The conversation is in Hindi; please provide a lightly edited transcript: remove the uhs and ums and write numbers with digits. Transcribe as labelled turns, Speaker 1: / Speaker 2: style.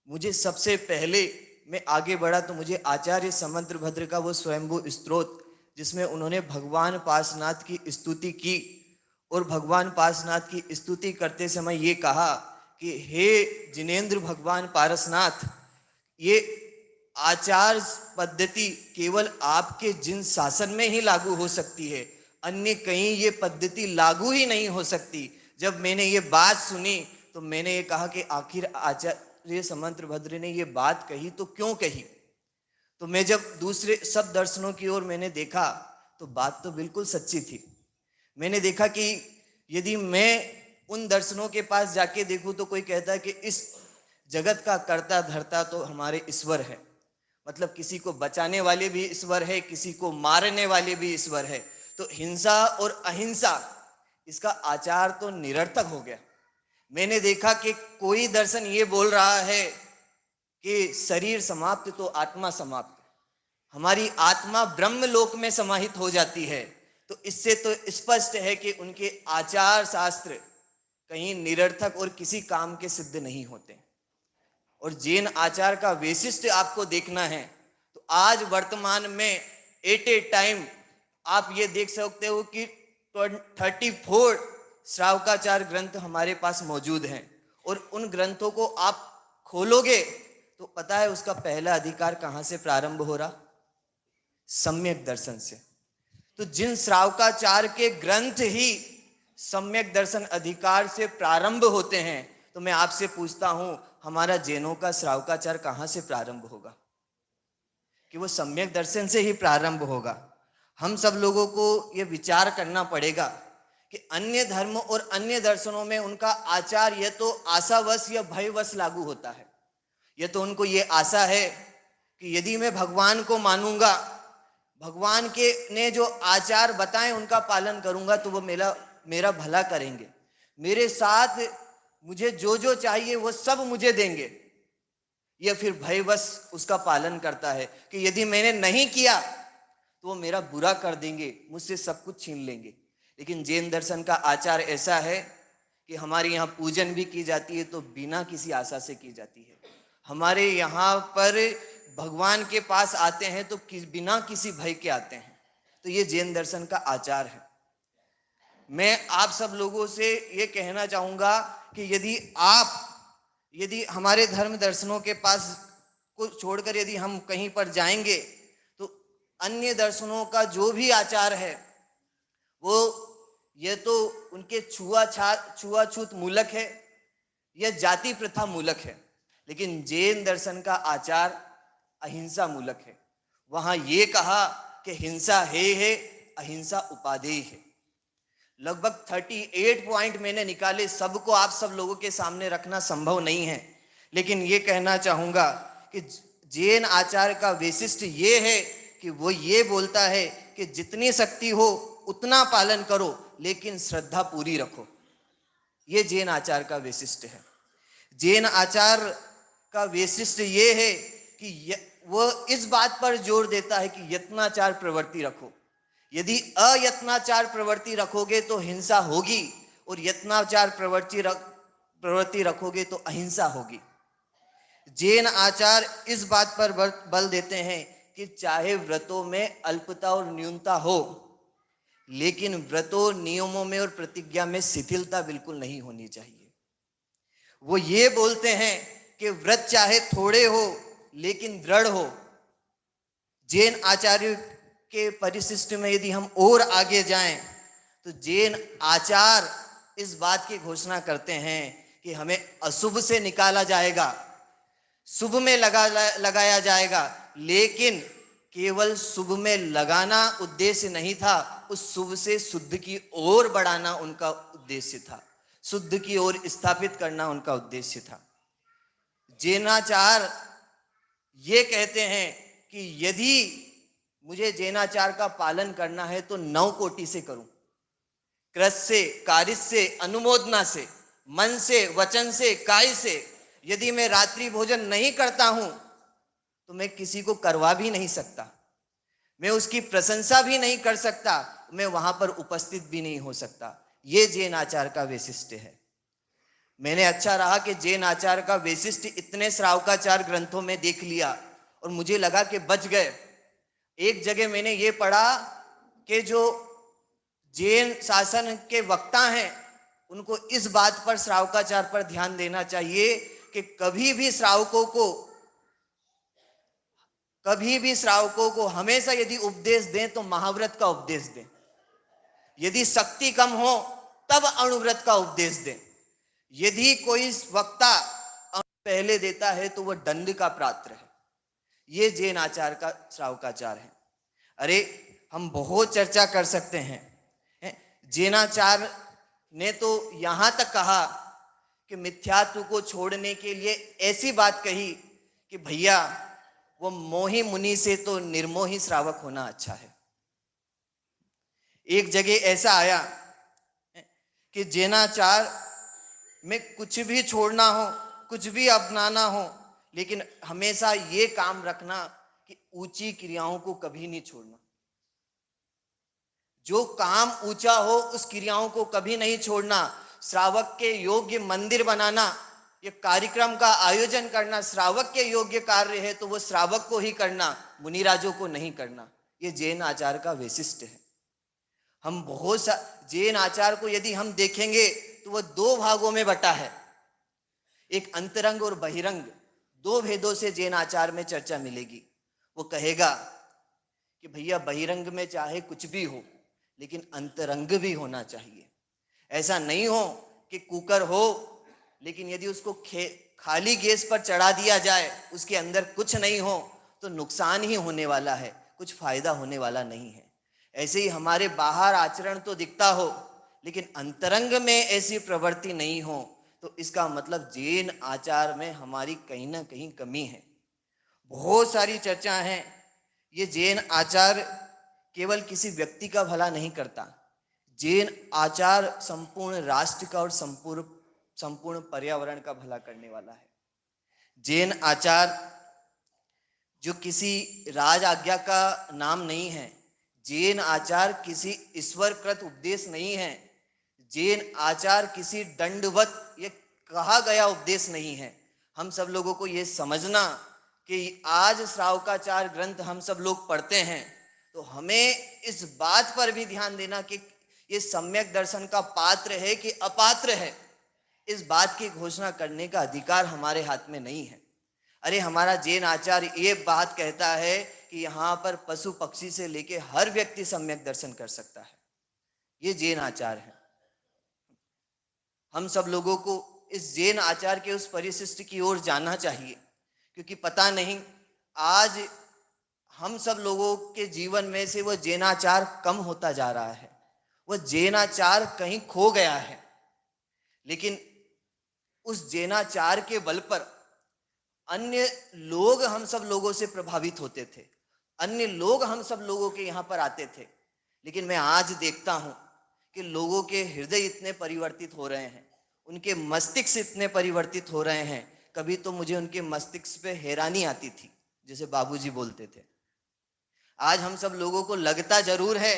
Speaker 1: मुझे सबसे पहले मैं आगे बढ़ा तो मुझे आचार्य समंतभद्र का वो स्वयंभू स्तोत्र, जिसमें उन्होंने भगवान पार्श्वनाथ की स्तुति की और भगवान पार्श्वनाथ की स्तुति करते समय ये कहा कि हे जिनेंद्र भगवान पारसनाथ, ये आचार पद्धति केवल आपके जिन शासन में ही लागू हो सकती है, अन्य कहीं ये पद्धति लागू ही नहीं हो सकती। जब मैंने ये बात सुनी तो मैंने ये कहा कि आखिर आचार्य समंतभद्र ने ये बात कही तो क्यों कही। तो मैं जब दूसरे सब दर्शनों की ओर मैंने देखा तो बात तो बिल्कुल सच्ची थी। मैंने देखा कि यदि मैं उन दर्शनों के पास जाके देखूं तो कोई कहता है कि इस जगत का कर्ता धर्ता तो हमारे ईश्वर है, मतलब किसी को बचाने वाले भी ईश्वर है, किसी को मारने वाले भी ईश्वर है। तो हिंसा और अहिंसा, इसका आचार तो निरर्थक हो गया। मैंने देखा कि कोई दर्शन ये बोल रहा है कि शरीर समाप्त तो आत्मा समाप्त, हमारी आत्मा ब्रह्म लोक में समाहित हो जाती है। तो इससे तो स्पष्ट है कि उनके आचार शास्त्र कहीं निरर्थक और किसी काम के सिद्ध नहीं होते। और जैन आचार का वैशिष्ट्य आपको देखना है तो आज वर्तमान में एट ए टाइम आप ये देख सकते हो कि 34 श्रावकाचार ग्रंथ हमारे पास मौजूद हैं। और उन ग्रंथों को आप खोलोगे तो पता है उसका पहला अधिकार कहाँ से प्रारंभ हो रहा? सम्यक दर्शन से। तो जिन श्रावकाचार के ग्रंथ ही सम्यक दर्शन अधिकार से प्रारंभ होते हैं, तो मैं आपसे पूछता हूं हमारा जैनों का श्रावकाचार कहां से प्रारंभ होगा? कि वो सम्यक दर्शन से ही प्रारंभ होगा। हम सब लोगों को ये विचार करना पड़ेगा कि अन्य धर्म और अन्य दर्शनों में उनका आचार यह तो आशावश या भयवश लागू होता है। यह तो उनको ये आशा है कि यदि मैं भगवान को मानूंगा, भगवान के ने जो आचार बताएं उनका पालन करूंगा, तो वो मेरा भला करेंगे, मेरे साथ मुझे जो जो चाहिए वो सब मुझे देंगे। यह फिर भयवश उसका पालन करता है कि यदि मैंने नहीं किया तो वो मेरा बुरा कर देंगे, मुझसे सब कुछ छीन लेंगे। लेकिन जैन दर्शन का आचार ऐसा है कि हमारे यहाँ पूजन भी की जाती है तो बिना किसी आशा से की जाती है। हमारे यहाँ पर भगवान के पास आते हैं तो बिना किसी भय के आते हैं। तो ये जैन दर्शन का आचार है। मैं आप सब लोगों से ये कहना चाहूंगा कि यदि हमारे धर्म दर्शनों के पास को छोड़कर यदि हम कहीं पर जाएंगे तो अन्य दर्शनों का जो भी आचार है वो ये तो उनके छुआछूत मूलक है, यह जाति प्रथा मूलक है। लेकिन जैन दर्शन का आचार अहिंसा मूलक है। वहां ये कहा कि हिंसा है, अहिंसा उपादेय है। लगभग 38 पॉइंट मैंने निकाले, सबको आप सब लोगों के सामने रखना संभव नहीं है। लेकिन ये कहना चाहूंगा कि जैन आचार का वैशिष्ट ये है कि वो ये बोलता है कि जितनी शक्ति हो उतना पालन करो, लेकिन श्रद्धा पूरी रखो। ये जैन आचार का वैशिष्ट है। जैन आचार का वैशिष्ट ये है कि वो इस बात पर जोर देता है कि यत्नाचार प्रवृत्ति रखो। यदि अयत्नाचार प्रवृत्ति रखोगे तो हिंसा होगी, और यत्नाचार प्रवृत्ति रखोगे तो अहिंसा होगी। जैन आचार इस बात पर बल देते हैं कि चाहे व्रतों में अल्पता और न्यूनता हो, लेकिन व्रतों, नियमों में और प्रतिज्ञा में शिथिलता बिल्कुल नहीं होनी चाहिए। वो ये बोलते हैं कि व्रत चाहे थोड़े हो लेकिन दृढ़ हो। जैन आचार्य के परिशिष्ट में यदि हम और आगे जाएं तो जैन आचार इस बात की घोषणा करते हैं कि हमें अशुभ से निकाला जाएगा, शुभ में लगाया जाएगा। लेकिन केवल शुभ में लगाना उद्देश्य नहीं था, उस शुभ से शुद्ध की ओर बढ़ाना उनका उद्देश्य था, शुद्ध की ओर स्थापित करना उनका उद्देश्य था। जैनाचार ये कहते हैं कि यदि मुझे जैनाचार का पालन करना है तो 9 कोटि से करूं, कृत से, कारित से, अनुमोदना से, मन से, वचन से, काय से। यदि मैं रात्रि भोजन नहीं करता हूं तो मैं किसी को करवा भी नहीं सकता, मैं उसकी प्रशंसा भी नहीं कर सकता, मैं वहां पर उपस्थित भी नहीं हो सकता। ये जैन आचार का वैशिष्ट्य है। मैंने अच्छा रहा कि जैन आचार का वैशिष्ट इतने श्रावकाचार ग्रंथों में देख लिया और मुझे लगा कि बच गए। एक जगह मैंने ये पढ़ा कि जो जैन शासन के वक्ता हैं उनको इस बात पर श्रावकाचार पर ध्यान देना चाहिए कि कभी भी श्रावकों को हमेशा यदि उपदेश दें तो महाव्रत का उपदेश दें। यदि शक्ति कम हो तब अणुव्रत का उपदेश दें। यदि कोई वक्ता पहले देता है तो वह दंड का पात्र है। ये जैन आचार का श्रावकाचार है। अरे हम बहुत चर्चा कर सकते हैं। जैनाचार ने तो यहां तक कहा कि मिथ्यात्व को छोड़ने के लिए ऐसी बात कही कि भैया वो मोही मुनि से तो निर्मोही श्रावक होना अच्छा है। एक जगह ऐसा आया कि जैनाचार में कुछ भी छोड़ना हो, कुछ भी अपनाना हो, लेकिन हमेशा ये काम रखना कि ऊंची क्रियाओं को कभी नहीं छोड़ना। जो काम ऊंचा हो उस क्रियाओं को कभी नहीं छोड़ना। श्रावक के योग्य मंदिर बनाना, ये कार्यक्रम का आयोजन करना श्रावक के योग्य कार्य है तो वो श्रावक को ही करना, मुनिराजों को नहीं करना। ये जैन आचार का वैशिष्ट है। हम जैन आचार को यदि हम देखेंगे तो वह दो भागों में बटा है। एक अंतरंग और बहिरंग, दो भेदों से जैन आचार में चर्चा मिलेगी। वो कहेगा कि भैया बहिरंग में चाहे कुछ भी हो लेकिन अंतरंग भी होना चाहिए। ऐसा नहीं हो कि कुकर हो लेकिन यदि उसको खाली गैस पर चढ़ा दिया जाए, उसके अंदर कुछ नहीं हो तो नुकसान ही होने वाला है, कुछ फायदा होने वाला नहीं है। ऐसे ही हमारे बाहर आचरण तो दिखता हो लेकिन अंतरंग में ऐसी प्रवृत्ति नहीं हो तो इसका मतलब जैन आचार में हमारी कहीं ना कहीं कमी है। बहुत सारी चर्चा है। ये जैन आचार केवल किसी व्यक्ति का भला नहीं करता। जैन आचार संपूर्ण राष्ट्र का और संपूर्ण पर्यावरण का भला करने वाला है। जैन आचार जो किसी राज आज्ञा का नाम नहीं है। जैन आचार किसी ईश्वरकृत उपदेश नहीं है। जैन आचार किसी दंडवत ये कहा गया उपदेश नहीं है। हम सब लोगों को ये समझना कि आज श्रावकाचार ग्रंथ हम सब लोग पढ़ते हैं तो हमें इस बात पर भी ध्यान देना कि ये सम्यक दर्शन का पात्र है कि अपात्र है। इस बात की घोषणा करने का अधिकार हमारे हाथ में नहीं है। अरे हमारा जैन आचार ये बात कहता है कि यहाँ पर पशु पक्षी से लेके हर व्यक्ति सम्यक दर्शन कर सकता है। ये जैन आचार है। हम सब लोगों को इस जैन आचार के उस परिशिष्ट की ओर जाना चाहिए, क्योंकि पता नहीं आज हम सब लोगों के जीवन में से वह जैनाचार कम होता जा रहा है, वह जैनाचार कहीं खो गया है। लेकिन उस जैनाचार के बल पर अन्य लोग हम सब लोगों से प्रभावित होते थे, अन्य लोग हम सब लोगों के यहाँ पर आते थे। लेकिन मैं आज देखता हूँ कि लोगों के हृदय इतने परिवर्तित हो रहे हैं, उनके मस्तिष्क इतने परिवर्तित हो रहे हैं। कभी तो मुझे उनके मस्तिष्क पे हैरानी आती थी, जैसे बाबूजी बोलते थे। आज हम सब लोगों को लगता जरूर है